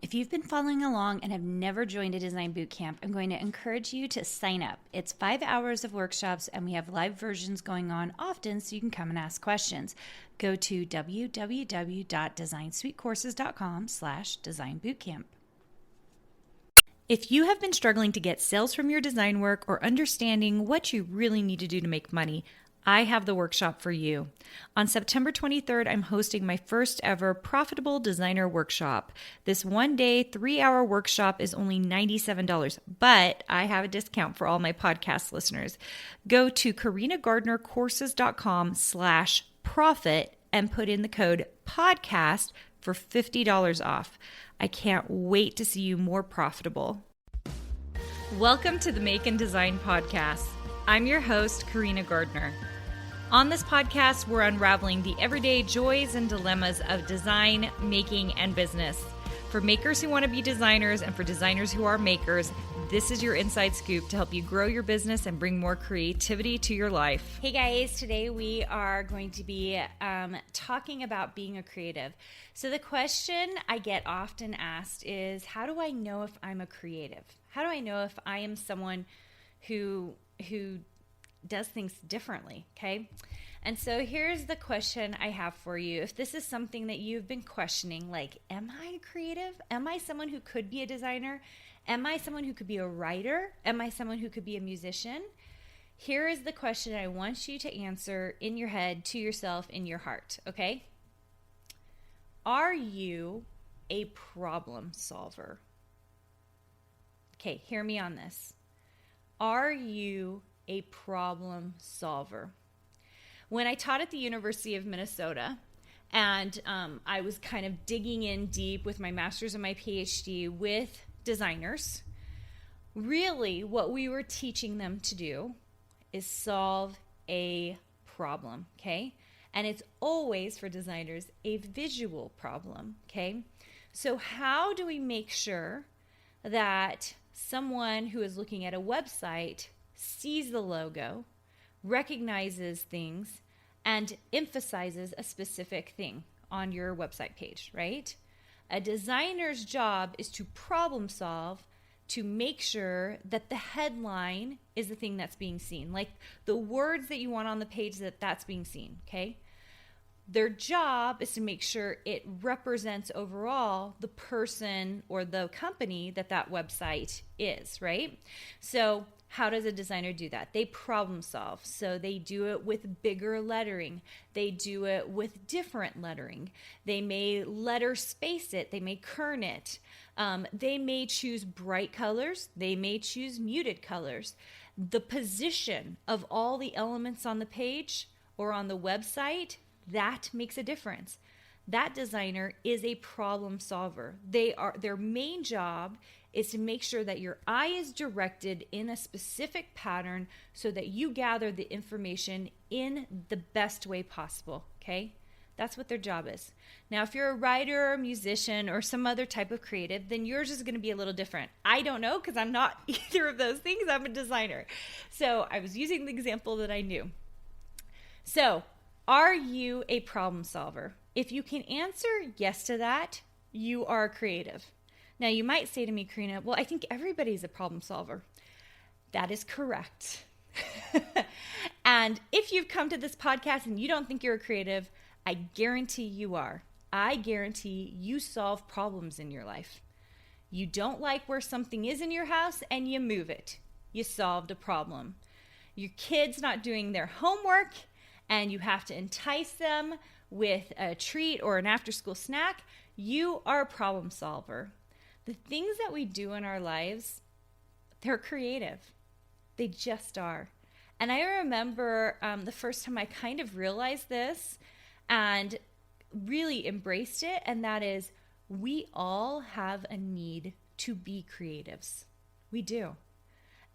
If you've been following along and have never joined a design bootcamp, I'm going to encourage you to sign up. It's 5 hours of workshops, and we have live versions going on often, so you can come and ask questions. Go to www.designsweetcourses.com/designbootcamp. If you have been struggling to get sales from your design work or understanding what you really need to do to make money, I have the workshop for you. On September 23rd, I'm hosting my first ever Profitable Designer Workshop. This 1-day, 3-hour workshop is only $97, but I have a discount for all my podcast listeners. Go to carinagardnercourses.com/profit and put in the code podcast for $50 off. I can't wait to see you more profitable. Welcome to the Make and Design Podcast. I'm your host, Carina Gardner. On this podcast, we're unraveling the everyday joys and dilemmas of design, making, and business. For makers who want to be designers and for designers who are makers, this is your inside scoop to help you grow your business and bring more creativity to your life. Hey guys, today we are going to be talking about being a creative. So the question I get often asked is, how do I know if I'm a creative? How do I know if I am someone who does things differently, okay? And so here's the question I have for you. If this is something that you've been questioning, like, am I creative? Am I someone who could be a designer? Am I someone who could be a writer? Am I someone who could be a musician? Here is the question I want you to answer in your head, to yourself, in your heart, okay? Are you a problem solver? Okay, hear me on this. Are you a problem solver? When I taught at the University of Minnesota, and I was kind of digging in deep with my master's and my Ph.D. with designers, really what we were teaching them to do is solve a problem, okay? And it's always, for designers, a visual problem, okay? So how do we make sure that someone who is looking at a website sees the logo, recognizes things, and emphasizes a specific thing on your website page, right? A designer's job is to problem solve, to make sure that the headline is the thing that's being seen, like the words that you want on the page, that's being seen, okay? Their job is to make sure it represents overall the person or the company that website is, right? So how does a designer do that? They problem solve. So they do it with bigger lettering. They do it with different lettering. They may letter space it. They may kern it. They may choose bright colors. They may choose muted colors. The position of all the elements on the page or on the website, that makes a difference. That designer is a problem solver. Their main job is to make sure that your eye is directed in a specific pattern so that you gather the information in the best way possible, okay? That's what their job is. Now, if you're a writer or a musician or some other type of creative, then yours is going to be a little different. I don't know because I'm not either of those things. I'm a designer. So I was using the example that I knew. So, are you a problem solver? If you can answer yes to that, you are creative. Now, you might say to me, Carina, well, I think everybody's a problem solver. That is correct. And if you've come to this podcast and you don't think you're a creative, I guarantee you are. I guarantee you solve problems in your life. You don't like where something is in your house and you move it. You solved a problem. Your kid's not doing their homework and you have to entice them with a treat or an after-school snack. You are a problem solver. The things that we do in our lives, they're creative. They just are. And I remember the first time I kind of realized this and really embraced it, and that is, we all have a need to be creatives. We do.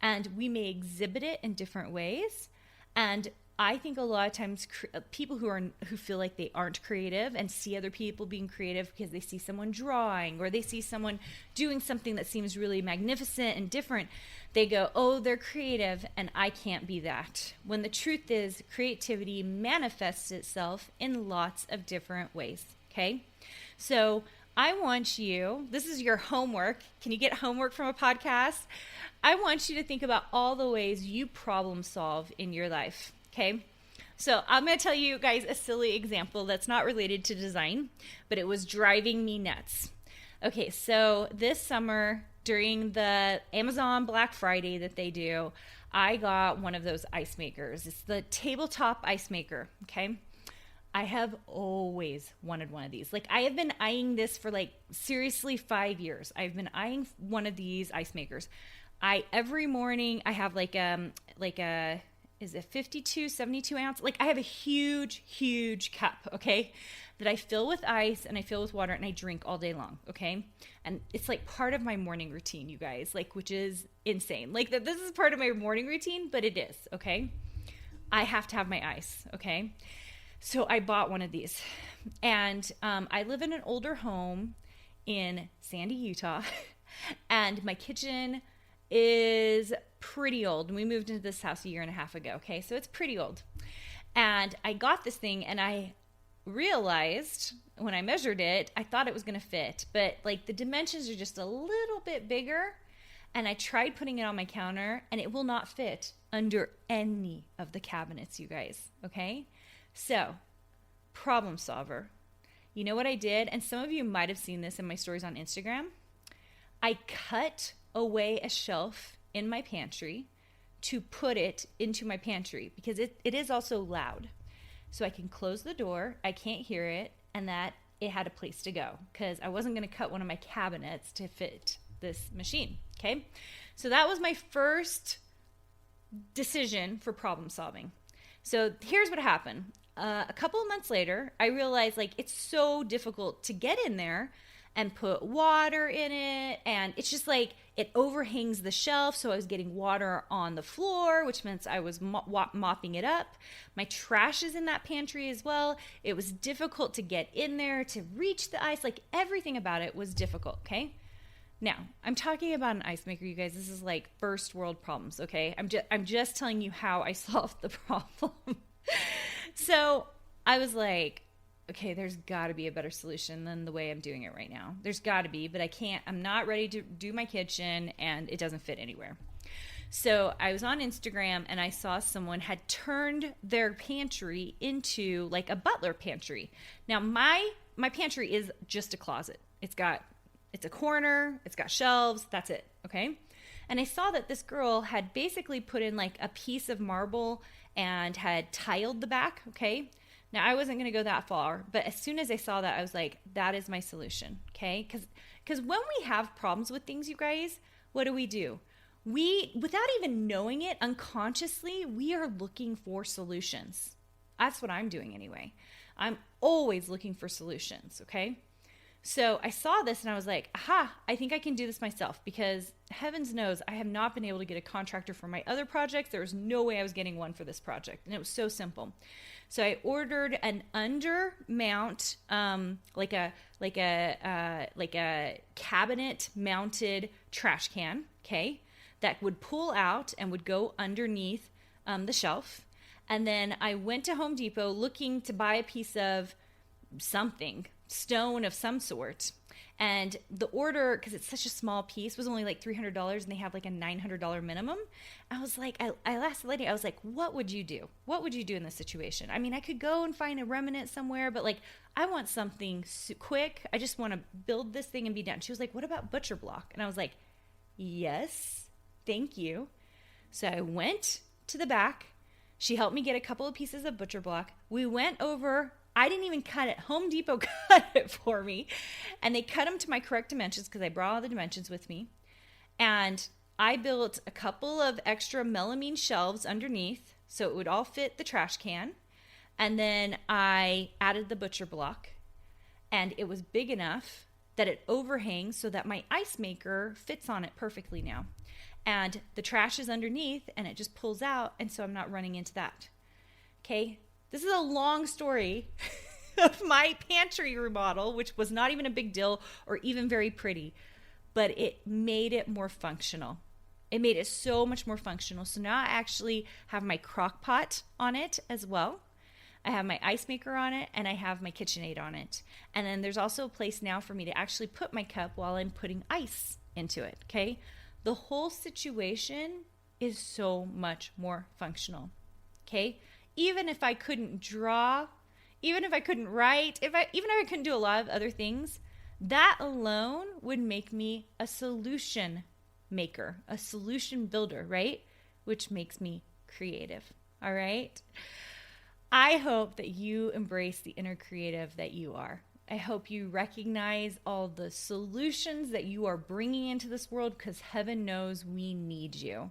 And we may exhibit it in different ways. And I think a lot of times people who feel like they aren't creative and see other people being creative because they see someone drawing or they see someone doing something that seems really magnificent and different, they go, oh, they're creative and I can't be that. When the truth is, creativity manifests itself in lots of different ways, okay? So I want you, this is your homework. Can you get homework from a podcast? I want you to think about all the ways you problem solve in your life, okay? So I'm going to tell you guys a silly example that's not related to design, but it was driving me nuts. Okay, so this summer during the Amazon Black Friday that they do, I got one of those ice makers. It's the tabletop ice maker, okay? I have always wanted one of these. Like, I have been eyeing this for like seriously 5 years. I've been eyeing one of these ice makers. Every morning I have like a is it 52, 72 ounce? Like, I have a huge cup, okay, that I fill with ice and I fill with water and I drink all day long, okay? And it's like part of my morning routine, you guys, like, which is insane. Like, this is part of my morning routine, but it is, okay? I have to have my ice, okay? So I bought one of these, and I live in an older home in Sandy, Utah, and my kitchen is pretty old. And we moved into this house 1.5 years ago, okay? So it's pretty old. And I got this thing, and I realized when I measured it, I thought it was going to fit, but like the dimensions are just a little bit bigger, and I tried putting it on my counter, and it will not fit under any of the cabinets, you guys, okay? So, problem solver. You know what I did? And some of you might have seen this in my stories on Instagram. I cut away a shelf in my pantry to put it into my pantry because it is also loud. So I can close the door, I can't hear it, and that it had a place to go because I wasn't going to cut one of my cabinets to fit this machine, okay? So that was my first decision for problem solving. So here's what happened. A couple of months later, I realized like it's so difficult to get in there and put water in it, and it's just like it overhangs the shelf, so I was getting water on the floor, which meant I was mopping it up. My trash is in that pantry as well. It was difficult to get in there, to reach the ice, like everything about it was difficult, okay? Now, I'm talking about an ice maker, you guys. This is like first world problems, okay? I'm just telling you how I solved the problem. So I was like, okay, there's got to be a better solution than the way I'm doing it right now. There's got to be, but I'm not ready to do my kitchen, and it doesn't fit anywhere. So I was on Instagram, and I saw someone had turned their pantry into like a butler pantry. Now, my pantry is just a closet. It's a corner, it's got shelves, that's it, okay? And I saw that this girl had basically put in like a piece of marble and had tiled the back, okay? Now, I wasn't going to go that far, but as soon as I saw that, I was like, that is my solution, okay? Because when we have problems with things, you guys, what do? We, without even knowing it, unconsciously, we are looking for solutions. That's what I'm doing anyway. I'm always looking for solutions, okay? So I saw this and I was like, aha, I think I can do this myself, because heavens knows I have not been able to get a contractor for my other projects. There was no way I was getting one for this project, and it was so simple. So I ordered an under mount, like a cabinet mounted trash can, okay, that would pull out and would go underneath the shelf. And then I went to Home Depot looking to buy a piece of something, stone of some sort, and the order, because it's such a small piece, was only like $300, and they have like a $900 minimum. I was like, I asked the lady, I was like, what would you do? What would you do in this situation? I mean, I could go and find a remnant somewhere, but like, I want something quick. I just want to build this thing and be done. She was like, what about butcher block? And I was like, yes, thank you. So I went to the back. She helped me get a couple of pieces of butcher block. We went over. I didn't even cut it. Home Depot cut it for me. And they cut them to my correct dimensions because I brought all the dimensions with me. And I built a couple of extra melamine shelves underneath so it would all fit the trash can. And then I added the butcher block. And it was big enough that it overhangs so that my ice maker fits on it perfectly now. And the trash is underneath and it just pulls out. And so I'm not running into that. Okay. This is a long story of my pantry remodel, which was not even a big deal or even very pretty, but it made it more functional. It made it so much more functional. So now I actually have my crock pot on it as well. I have my ice maker on it, and I have my KitchenAid on it. And then there's also a place now for me to actually put my cup while I'm putting ice into it, okay? The whole situation is so much more functional, okay? Even if I couldn't draw, even if I couldn't write, even if I couldn't do a lot of other things, that alone would make me a solution maker, a solution builder, right? Which makes me creative, all right? I hope that you embrace the inner creative that you are. I hope you recognize all the solutions that you are bringing into this world, because heaven knows we need you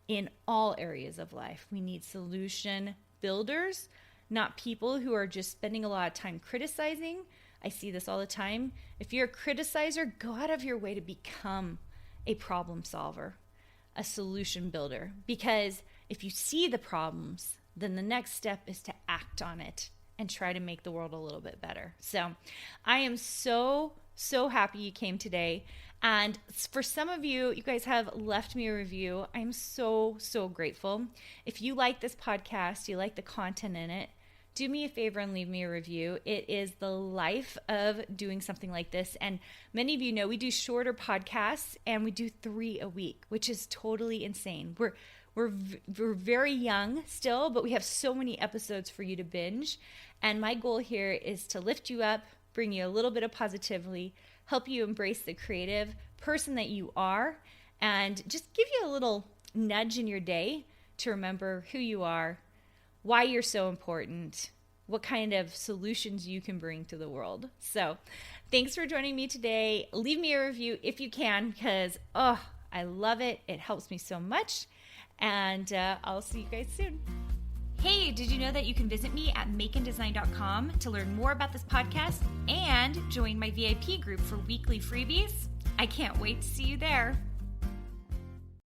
in all areas of life. We need solution builders, not people who are just spending a lot of time criticizing. I see this all the time. If you're a criticizer, go out of your way to become a problem solver, a solution builder. Because if you see the problems, then the next step is to act on it and try to make the world a little bit better. So I am so happy you came today. And for some of you, you guys have left me a review. I'm so grateful. If you like this podcast, you like the content in it, do me a favor and leave me a review. It is the life of doing something like this. And many of you know we do shorter podcasts, and we do 3 a week, which is totally insane. We're very young still, but we have so many episodes for you to binge. And my goal here is to lift you up, bring you a little bit of positivity, help you embrace the creative person that you are, and just give you a little nudge in your day to remember who you are, why you're so important, what kind of solutions you can bring to the world. So thanks for joining me today. Leave me a review if you can, because I love it. It helps me so much. And I'll see you guys soon. Hey, did you know that you can visit me at makeanddesign.com to learn more about this podcast and join my VIP group for weekly freebies? I can't wait to see you there.